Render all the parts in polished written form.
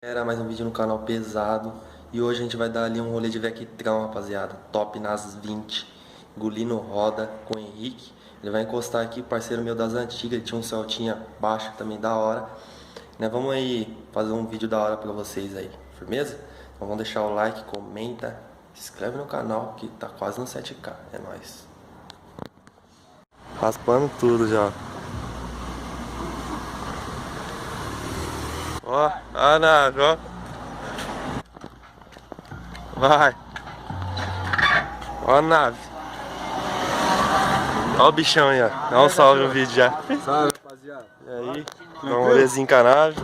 Era mais um vídeo no canal pesado. E hoje a gente vai dar ali um rolê de Vectrão, rapaziada. Top nas 20. Engolindo roda com o Henrique. Ele vai encostar aqui, parceiro meu das antigas. Ele tinha um Celtinha baixo também da hora. Né, vamos aí fazer um vídeo da hora pra vocês aí. Firmeza? Então vamos deixar o like, comenta, se inscreve no canal que tá quase no 7K. É nóis. Raspando tudo já. Ó, a nave, ó. Vai. Ó a nave. Ó o bichão aí, ó. Dá um salve no vídeo já. Salve, rapaziada. E aí? Dá um rolezinho com a nave.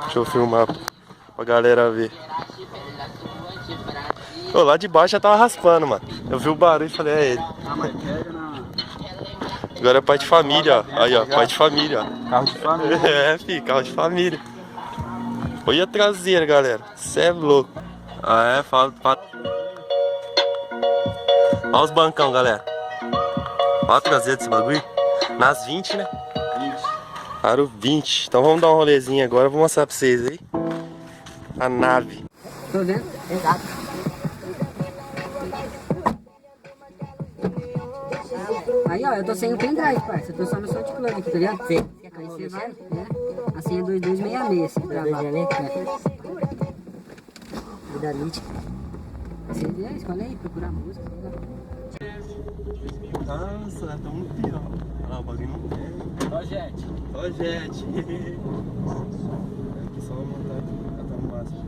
Deixa eu filmar pra galera ver. Ô, lá de baixo já tava raspando, mano. Eu vi o barulho e falei, é ele. Ah, mas pega na... Agora é pai de família, ó. Aí, ó, pai de família, ó. Carro de família. É, filho, carro de família. Olha a traseira, galera. Cê é louco. Ah, é? Fala. Olha os bancão, galera. Olha a traseira desse bagulho. Nas 20, né? 20. Aro 20. Então vamos dar um rolezinho agora. Vou mostrar pra vocês aí. A nave. Tô vendo? Exato. Aí, ó, eu tô sem o pendrive, parça. Eu tô só no SoundCloud aqui, tá ligado? Sim. Aí você vai, né? A senha é 2266, se gravar. E da Lite. Você escolhe aí, procurar música, tá ligado? Nossa, tá muito pior. Olha lá, o bagulho não tem. Só jet. Só jet. Aqui só montar aqui. Ah, tá no máximo.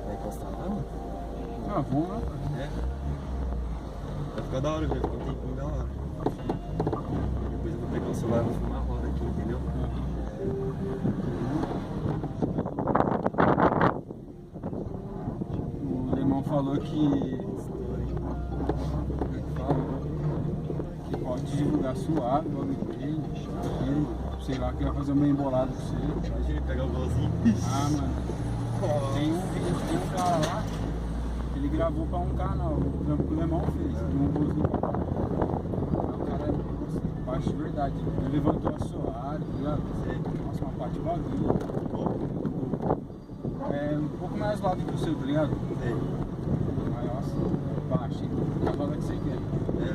Vai encostar lá, mano? Ah, vamos lá. É. Vai ficar da hora, velho. Fica um tempinho da hora. Depois eu vou pegar o celular e vou filmar a roda aqui, entendeu? O Lemão falou que pode divulgar suave o bagulho dele. Sei lá, que vai fazer um meio embolado pra você. Imagina ele pegar o golzinho. Ah, mano. Tem um cara lá, ele gravou pra um canal, o trampo que o Lemão fez. Um golzinho. O cara é assim, baixo de verdade. Ele levantou a soalho, tá ligado? Nossa, uma parte de bagulho. É um pouco mais lado que o seu, tá ligado? Sei. Mas nossa, baixo, hein? A roda que você quer. É.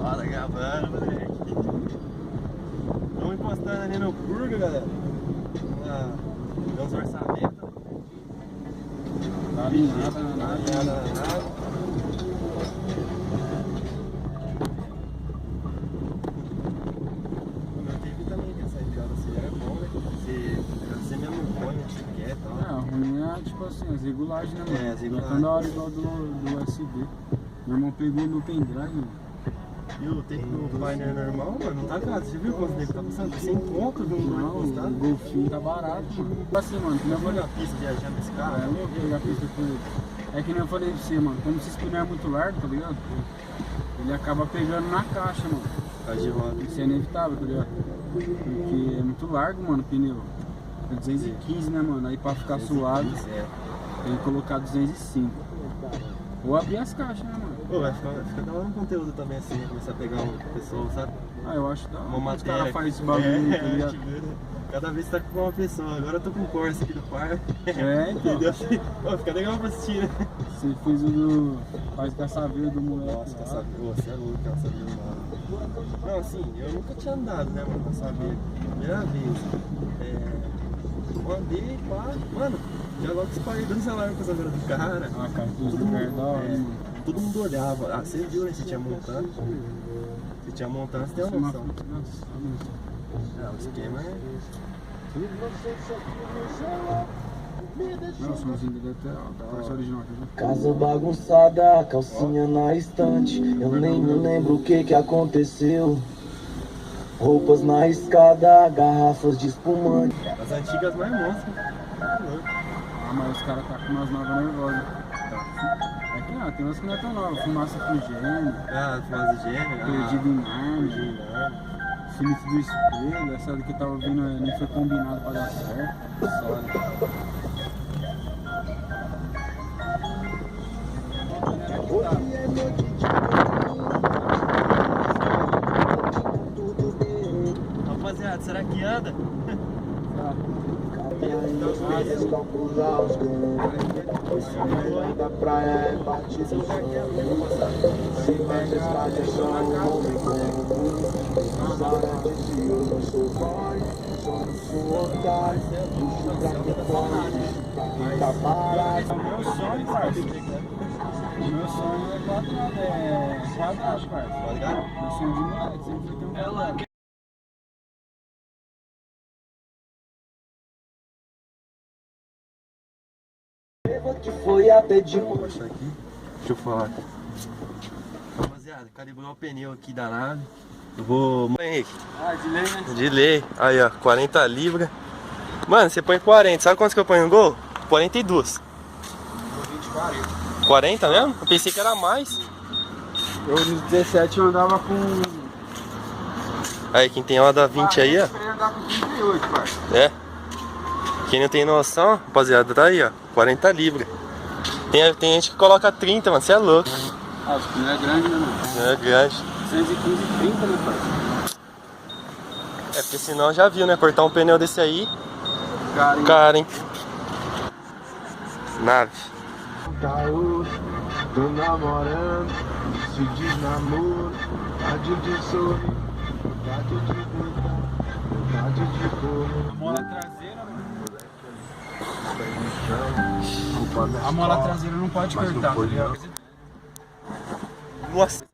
Roda gravando, moleque. Estamos encostando ali no curva, galera. Deu uns orçamentos. Tá alinhada na nave. Alinhada na nave. O meu teve também essa entrada assim, era bom, né? Você mesmo põe onde você quer e tal. É, o ruim é tipo assim, as regulagens, né, mano? É, as regulagens. Não é da hora igual do USB. Meu irmão pegou no pendrive, mano. E o tempo do painel normal, mano, não tá caro. Você viu quanto tempo tá passando? Sem conto, viu? Não, o Golfinho tá barato, mano. Assim, mano, que nem eu falei, a pista viajando esse carro. é louco pegar a pista com ele. É que nem eu falei pra você, mano, como esse pneu é muito largo, tá ligado? Ele acaba pegando na caixa, mano. Tá de roda. Isso é inevitável, tá ligado? Porque é muito largo, mano, o pneu. É 215, né, mano? Aí pra ficar suave, É. tem que colocar 205. Ou abrir as caixas, né, mano? Pô, vai ficar da hora um conteúdo também assim, começar a pegar uma pessoa, sabe? Ah, eu acho da Uma hora. Os caras matéria. fazem esse bagulho, tá ligado? tipo, cada vez você tá com uma pessoa. Agora eu tô com o Corsa aqui do par. É, então. Entendeu? Pô, fica legal pra assistir, né? Você fez o do. Faz caçaveiro do moleque. Nossa, lá. caçaveiro. Você é louco, caçaveiro lá. Não, assim, eu nunca tinha andado, né, mano, caçaveiro. Primeira vez. Eu andei, pá. Mano, já logo disparei dando celular com essa caçaveiro do cara. Ah, cara, tudo Todo mundo, da hora, mano. todo mundo olhava. Ah, você viu, né? Você tinha montando. Você tinha montando, você tem uma noção. Nossa, O esquema é. não, o somzinho dele até a versão original aqui, né? Casa bagunçada, calcinha na estante. Eu nem me lembro o que aconteceu. Roupas na escada, garrafas de espumante. As antigas mais monstras. Tá louco. Ah, mas os caras tá com umas novas nervosas. É que tem umas que não é tão novas. Fumaça com gênio, Ah, fase gêmea. Perdido em Marte, Felipe do Espelho. Essa daqui eu tava vendo nem foi combinado pra dar certo. Só, né? Hoje é meu DJ. cara aqui anda. Calcular os ganhos da praia é parte do sonho. Se majestade é só um homem comum. Restaurantes e eu não sou boy. Somos um otário. Luxo pra quem pode. Pra quem tá barato. O meu sonho, parceiro. O meu sonho é quadrado, parceiro. Tá ligado? Meu sonho de moleque, sempre foi ter um quadrado. Que foi até de Deixa aqui. Deixa eu falar. Rapaziada, calibrou o pneu aqui da nave. Eu vou... Henrique. Ah, de lei, né? De lei. Aí, ó. 40 libras. Mano, você põe 40. Sabe quantos que eu ponho no gol? 42. 20, 40. 40 mesmo? Eu pensei que era mais. Eu nos 17 eu andava com... Aí, quem tem uma da 20 aí, ó. Eu ia andar com 38, parceiro. É. Quem não tem noção, rapaziada, tá aí, ó. 40 libras. Tem gente que coloca 30, mano. Você é louco. Ah, os pneus é grande, né, mano? É grande. 115 e 30, né, parceiro? É, porque senão já viu, né? Cortar um pneu desse aí. Cara, Cara, hein? Nave. caô, tô namorando, se diz namoro, vontade de sorrir, vontade de brincar, vontade de correr. a mola traseira, mano. A mola traseira não pode cortar, tá ligado? Nossa.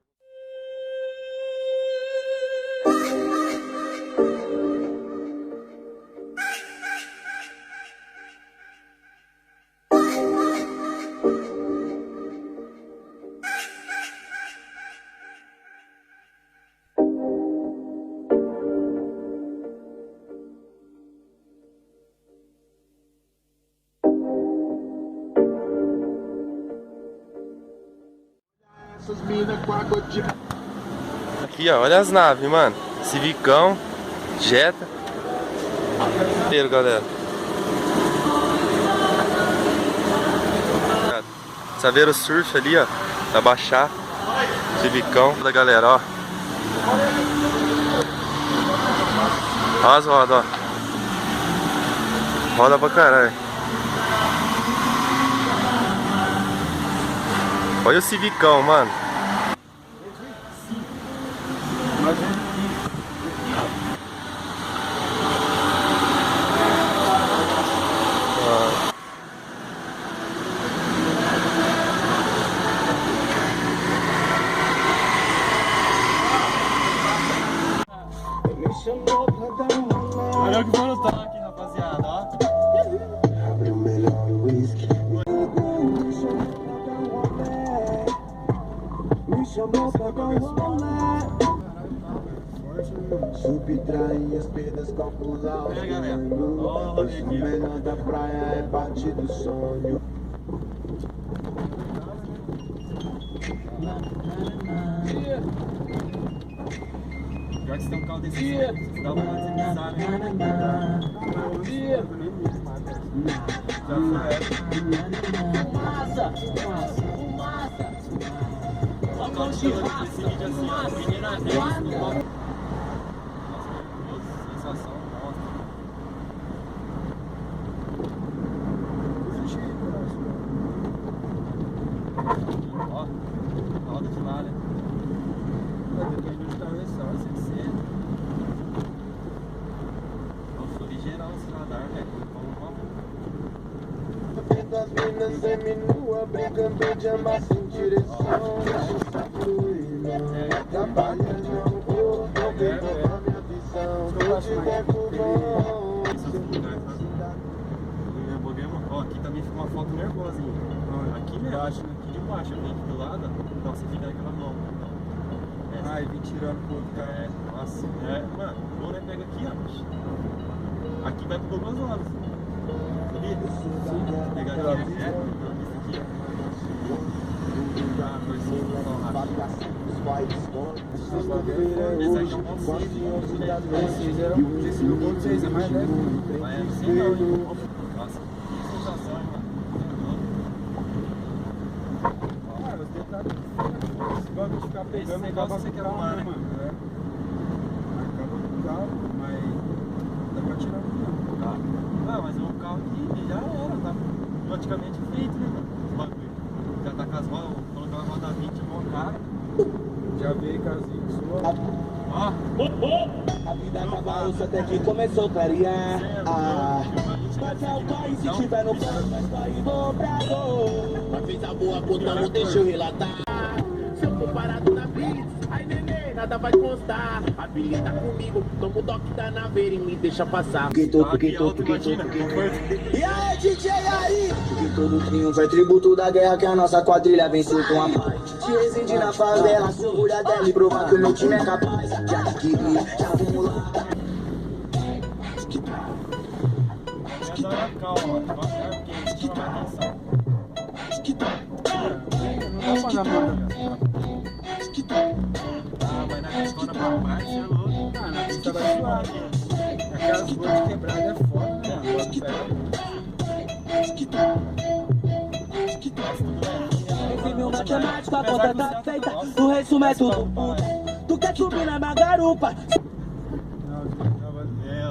Essas minas com água de... Aqui, ó, olha as naves, mano. Civicão, Jetta. Inteiro, galera. Saveiro Surf ali, ó. Pra baixar. Civicão da galera, ó. Olha as rodas, ó. Roda pra caralho. Olha o Civicão, mano. Me chamou pra dar um rolê. Olha o que foram tocar aqui, rapaziada, ó. Abre o melhor whisky. Me chamou pra dar um rolê. Subtrair as perdas, calcular os ganhos. Hoje o melhor da praia é parte do sonho. Pior que você tem um carro desse, você dá vontade de você pisar, né? Ó, roda de lá, né? Depende de travessão, assim, você... Nossa, ligeirão esse radar, velho. Vendo as minas seminua, brincando de amar sem direção. Deixa fluir, trabalha de amor, não vem roubar minha visão. Tô de beco bom. Ó, aqui também fica uma foto nervosinha. Aqui mesmo, aqui de baixo, aqui do lado. Não, você fica naquela mão. Ai, vim tirando pro outro cara. É, nossa, mano, o Moura pega aqui, ó. Aqui vai pro Douglas Horas. Sabia? Sim. Pegar aqui, né? Isso aqui, ó. Ah, torcida, não, racha. Esse aqui é um ponto 6. Esse meu ponto 6 é mais leve. Mas é assim não, hein? Nossa, que sensação, hein, mano. Ah, os detalhes. Esse bagulho de ficar pegando Esse negócio acaba você quer com o arrumar, carro, né? mano. Acaba com o carro, mas pra tirar o pneu. Tá. Não, mas o carro aqui já era, tá praticamente feito, né, mano? Os bagulho. Já tá com as rodas, colocar uma roda 20 mó cara. Já veio casinho sua. Ó. A vida acaba osso até que começou a clarear. Passar o carro e se tiver no plano, nós vai dobrador. Mas fez a boa conta, não deixa eu relatar. Se eu for parado na blitz, ai neném, nada vai constar. Habilita comigo, toma o toque da naveira e me deixa passar. Porque tô. E aí, DJ aí? Porque todo triunfo é tributo da guerra que a nossa quadrilha venceu com a paz. Te reside na favela, se orgulha dela e provar que o meu time é capaz. Já adquiri, já vamos lá. Calma, devagar, porque a gente chama atenção. Não dá pra dar mão. Ah, vai na questona pra baixo, é louco. Ah, na pista vai suave. Aquelas ruas quebradas é foda, né, mano? Meu matemático, a conta tá feita. O resumo é tudo puta. Tu quer subir na minha garupa?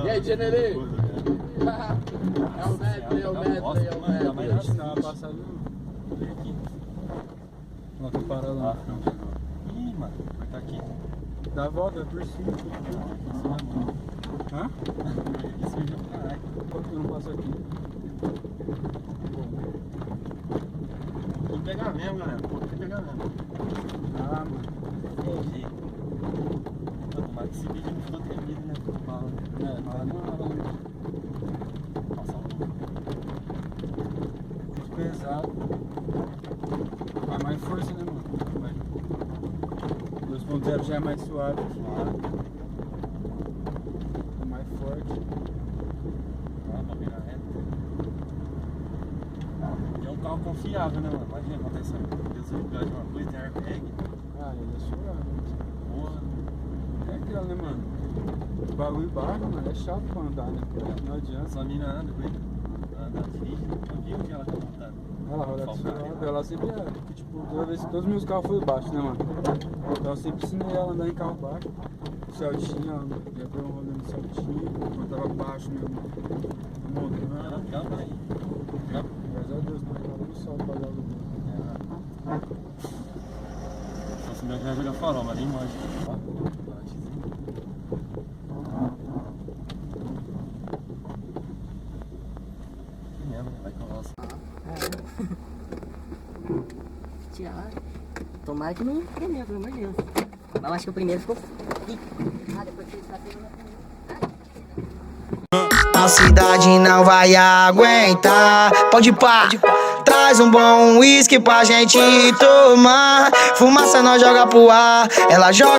E aí, Generê? É o método. Vai continuar passando aqui. Ó, tô parando lá. Ih, mano, vai tá aqui. Dá a volta por cima. Hã? Isso aí já caralho. Por que eu não passo aqui? Tem que pegar mesmo, galera. Tem que pegar mesmo. Ah, mano. Entendi. Tomara que esse vídeo não ficou tremido, né? Fala não. Passar Muito pesado. Vai mais força, né, mano? 2.0 já é mais suave. É mais forte. pra pegar reto. E é um carro confiável, né, mano? Imagina acontecer de uma coisa, tem airbag. Ah, ele é suave. Porra. É aquilo, né, mano? O bagulho baixo, mano, é chato pra andar, né? Não adianta. Essa mina anda com ele. Anda, dirige. Eu vi onde ela tá montando. Ela roda com suave, ela sempre é. Porque, tipo, todos os meus carros foram baixos, né, mano? Então eu sempre ensinei ela a andar em carro baixo. O Celtinha, ela já deu um rolê no Celtinha. Quando tava baixo mesmo. Ela acaba aí. Graças a Deus, não tava no sol pra dar luz. Só se meu já joga farol, mas nem manja. Que mesmo, vai com nossa. Tirar. Tomara que não tremeu, pelo amor de Deus. Mas eu acho que o primeiro ficou. Ah, depois que ele tá sendo. A cidade não vai aguentar. Pode pá, traz um bom uísque pra gente tomar. Fumaça nós joga pro ar, ela joga.